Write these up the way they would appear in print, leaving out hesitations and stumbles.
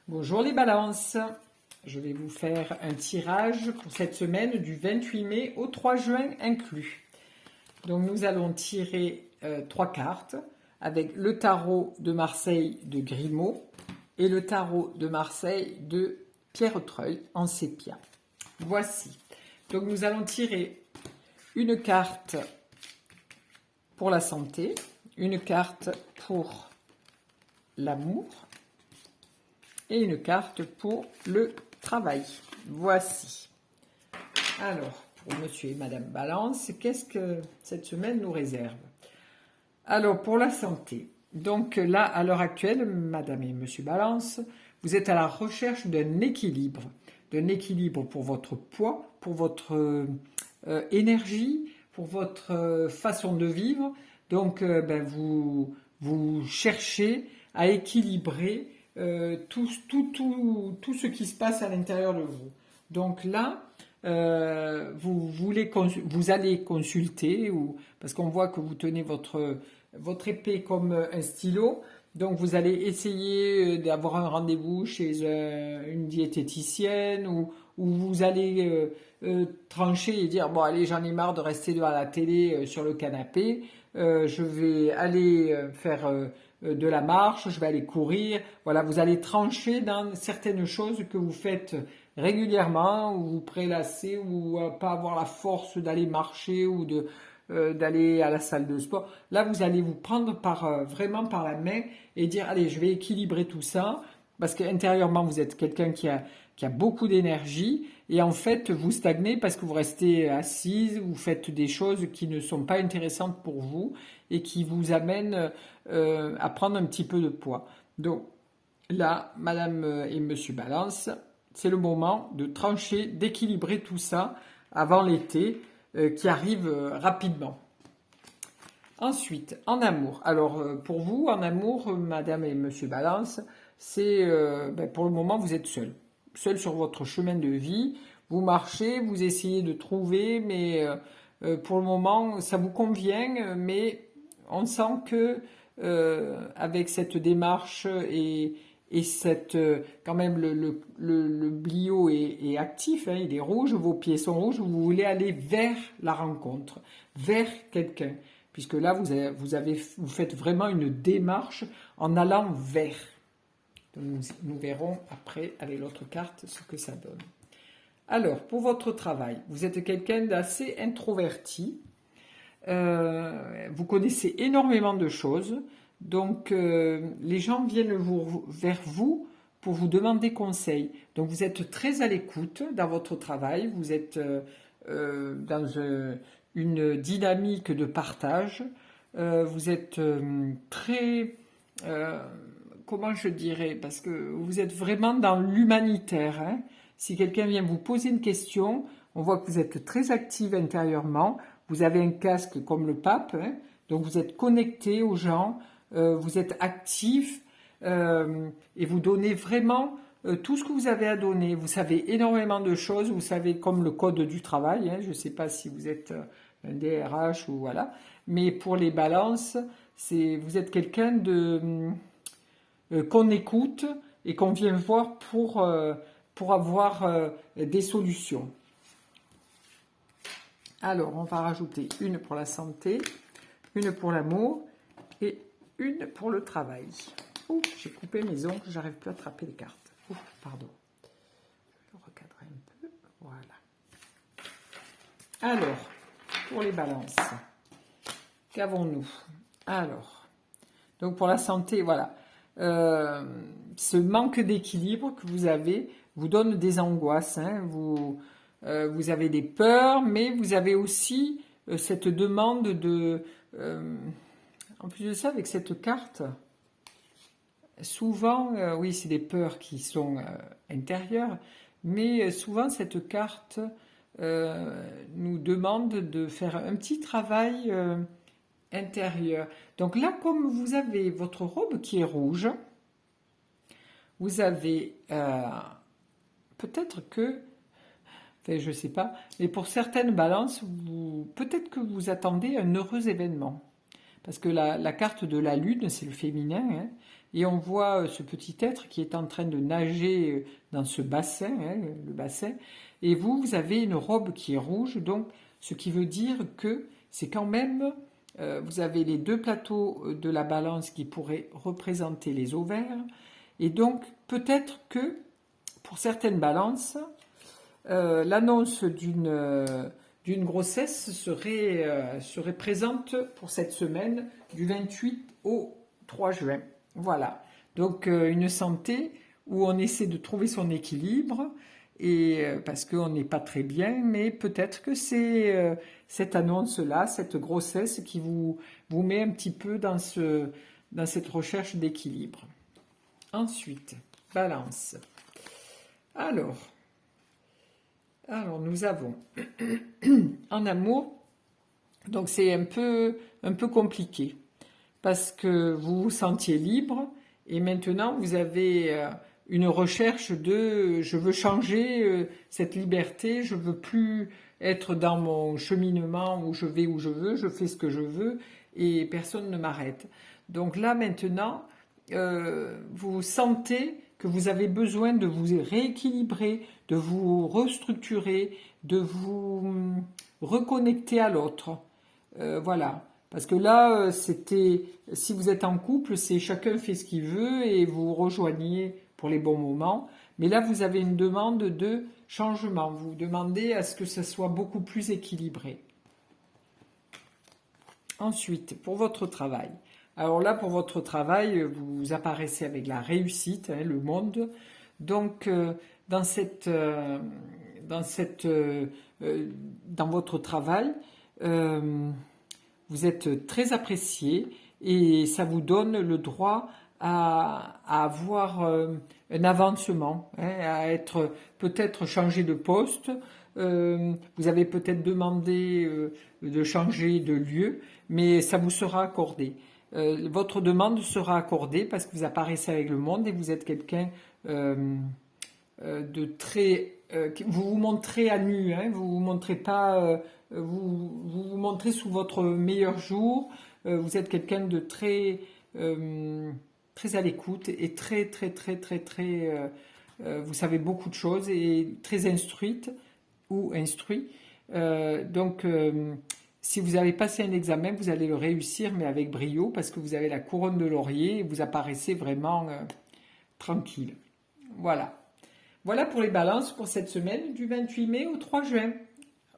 Bonjour les balances, je vais vous faire un tirage pour cette semaine du 28 mai au 3 juin inclus. Donc nous allons tirer 3 cartes avec le tarot de Marseille de Grimaud et le tarot de Marseille de Pierre Treuil en sépia. Voici. Donc nous allons tirer une carte pour la santé, une carte pour l'amour et une carte pour le travail. Voici. Alors, pour monsieur et madame Balance, qu'est-ce que cette semaine nous réserve? Alors, pour la santé. Donc là, à l'heure actuelle, madame et monsieur Balance, vous êtes à la recherche d'un équilibre. D'un équilibre pour votre poids, pour votre énergie, pour votre façon de vivre. Donc, vous cherchez à équilibrer tout ce qui se passe à l'intérieur de vous. Donc là, vous allez consulter, parce qu'on voit que vous tenez votre épée comme un stylo, donc vous allez essayer d'avoir un rendez-vous chez une diététicienne ou vous allez trancher et dire bon allez, j'en ai marre de rester devant la télé sur le canapé, je vais aller faire de la marche, je vais aller courir. Voilà, vous allez trancher dans certaines choses que vous faites régulièrement, ou vous prélassez, ou pas avoir la force d'aller marcher ou d'aller à la salle de sport. Là, vous allez vous prendre vraiment par la main et dire allez, je vais équilibrer tout ça, parce qu'intérieurement, vous êtes quelqu'un qui a beaucoup d'énergie, et en fait, vous stagnez parce que vous restez assise, vous faites des choses qui ne sont pas intéressantes pour vous et qui vous amènent à prendre un petit peu de poids. Donc là, madame et monsieur Balance, c'est le moment de trancher, d'équilibrer tout ça avant l'été qui arrive rapidement. Ensuite, en amour. Alors, pour vous, en amour, madame et monsieur Balance, c'est pour le moment, vous êtes seul. Seul sur votre chemin de vie. Vous marchez, vous essayez de trouver, mais pour le moment, ça vous convient, mais on sent que avec cette démarche et cette, quand même, le blio est actif, hein, il est rouge, vos pieds sont rouges, vous voulez aller vers la rencontre, vers quelqu'un. Puisque là, vous faites vraiment une démarche en allant vers. Donc, nous verrons après, avec l'autre carte, ce que ça donne. Alors, pour votre travail, vous êtes quelqu'un d'assez introverti. Vous connaissez énormément de choses. Donc, les gens viennent vers vous pour vous demander conseil. Donc, vous êtes très à l'écoute dans votre travail. Vous êtes dans une dynamique de partage. Vous êtes très... comment je dirais? Parce que vous êtes vraiment dans l'humanitaire. Hein. Si quelqu'un vient vous poser une question, on voit que vous êtes très active intérieurement. Vous avez un casque comme le pape. Hein. Donc, vous êtes connecté aux gens. Vous êtes actif. Et vous donnez vraiment tout ce que vous avez à donner. Vous savez énormément de choses. Vous savez comme le code du travail. Hein. Je ne sais pas si vous êtes un DRH ou voilà. Mais pour les balances, vous êtes quelqu'un qu'on écoute et qu'on vient voir pour avoir des solutions. Alors, on va rajouter une pour la santé, une pour l'amour et une pour le travail. Ouh, j'ai coupé mes ongles, j'arrive plus à attraper les cartes. Ouh, pardon. Je vais recadrer un peu. Voilà. Alors, pour les balances, qu'avons-nous? Alors, donc pour la santé, voilà. Ce manque d'équilibre que vous avez vous donne des angoisses. Hein. Vous avez des peurs, mais vous avez aussi cette demande de... en plus de ça, avec cette carte, souvent, oui, c'est des peurs qui sont intérieures, mais souvent cette carte nous demande de faire un petit travail intérieur. Donc là, comme vous avez votre robe qui est rouge, vous avez peut-être que, enfin je ne sais pas, mais pour certaines balances, peut-être que vous attendez un heureux événement. Parce que la carte de la lune, c'est le féminin, hein, et on voit ce petit être qui est en train de nager dans ce bassin, hein, le bassin, et vous avez une robe qui est rouge, donc ce qui veut dire que c'est quand même, vous avez les deux plateaux de la balance qui pourraient représenter les ovaires, et donc peut-être que pour certaines balances, l'annonce d'une grossesse serait présente pour cette semaine du 28 au 3 juin. Voilà. Donc une santé où on essaie de trouver son équilibre et parce qu'on n'est pas très bien, mais peut-être que c'est cette annonce-là, cette grossesse qui vous met un petit peu dans cette recherche d'équilibre. Ensuite, balance. Alors, nous avons en amour, donc c'est un peu compliqué parce que vous vous sentiez libre et maintenant vous avez une recherche de je veux changer cette liberté, je veux plus être dans mon cheminement où je vais où je veux, je fais ce que je veux et personne ne m'arrête. Donc là maintenant, vous sentez que vous avez besoin de vous rééquilibrer, de vous restructurer, de vous reconnecter à l'autre. Voilà. Parce que là, si vous êtes en couple, c'est chacun fait ce qu'il veut et vous rejoignez pour les bons moments. Mais là, vous avez une demande de changement. Vous demandez à ce que ça soit beaucoup plus équilibré. Ensuite, pour votre travail. Alors là, pour votre travail, vous apparaissez avec la réussite, hein, le monde. Donc, dans votre travail, vous êtes très apprécié et ça vous donne le droit à avoir un avancement, hein, à être peut-être changé de poste. Vous avez peut-être demandé de changer de lieu, mais ça vous sera accordé. Votre demande sera accordée parce que vous apparaissez avec le monde et vous êtes quelqu'un de très... vous vous montrez à nu, hein, vous vous montrez pas... vous montrez sous votre meilleur jour. Vous êtes quelqu'un de très... très à l'écoute et très... vous savez beaucoup de choses et très instruite ou instruit. Donc... si vous avez passé un examen, vous allez le réussir, mais avec brio, parce que vous avez la couronne de laurier et vous apparaissez vraiment tranquille. Voilà. Voilà pour les balances pour cette semaine du 28 mai au 3 juin.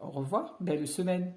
Au revoir, belle semaine.